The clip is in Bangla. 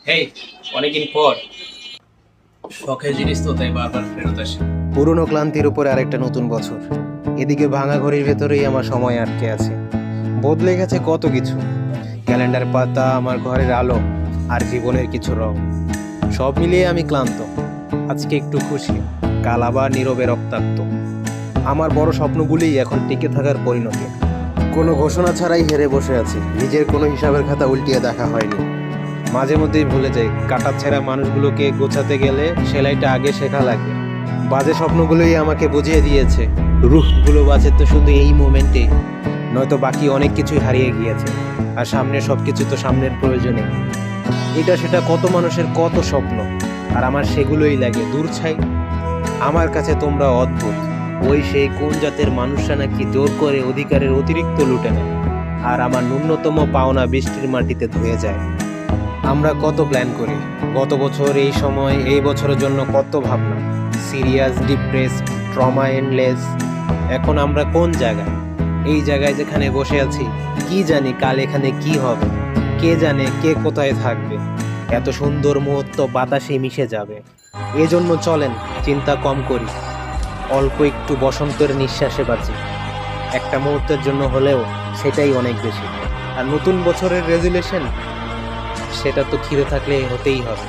হেই, অনেকদিন পর শখের জিনিস তো তাই বারবার ফেরত আসে। পুরনো ক্লান্তির উপরে আরেকটা নতুন বছর। এদিকে ভাঙা ঘড়ির ভেতরেই আমার সময় আটকে আছে। বদলে গেছে কত কিছু, ক্যালেন্ডার পাতা, আমার ঘরের আলো, আর জীবনের কিছু রং। সব মিলিয়ে আমি ক্লান্ত। আজকে একটু খুশি, কাল আবার নীরবে রক্তাক্ত। আমার বড় স্বপ্নগুলিই এখন টিকে থাকার পরিণতি। কোনো ঘোষণা ছাড়াই হেরে বসে আছি, নিজের কোনো হিসাবের খাতা উল্টিয়ে দেখা হয়নি। মাঝে মধ্যেই ভুলে যাই, কাটার ছেঁড়া মানুষগুলোকে গোছাতে গেলে সেলাইটা আগে শেখা লাগে। বাজে স্বপ্নগুলোই আমাকে বুঝিয়ে দিয়েছে, রুহগুলো বাঁচে তো শুধু এই মোমেন্টে, নয়তো বাকি অনেক কিছুই হারিয়ে গিয়েছে। আর সামনের সব কিছু তো সামনের প্রয়োজনে। এটা সেটা কত মানুষের কত স্বপ্ন, আর আমার সেগুলোই লাগে দূর ছাই। আমার কাছে তোমরা অদ্ভুত, ওই সেই কোন জাতের মানুষরা নাকি জোর করে অধিকারের অতিরিক্ত লুটে নেয়, আর আমার ন্যূনতম পাওনা বৃষ্টির মাটিতে ধুয়ে যায়। আমরা কত প্ল্যান করি, গত বছর এই সময় এই বছরের জন্য কত ভাবনা, সিরিয়াস, ডিপ্রেস, ট্রমা এন্ডলেস। এখন আমরা কোন জায়গায়? এই জায়গায় যেখানে বসে আছি, কি জানি কাল এখানে কি হবে, কে জানে কে কোথায় থাকবে। এত সুন্দর মুহূর্ত বাতাসে মিশে যাবে। এজন্য চলেন চিন্তা কম করি, অল্প একটু বসন্তের নিঃশ্বাসে বাঁচি। একটা মুহূর্তের জন্য হলেও সেটাই অনেক বেশি। আর নতুন বছরের রেজুলেশন, সেটা তো খিদে থাকলে হতেই হবে।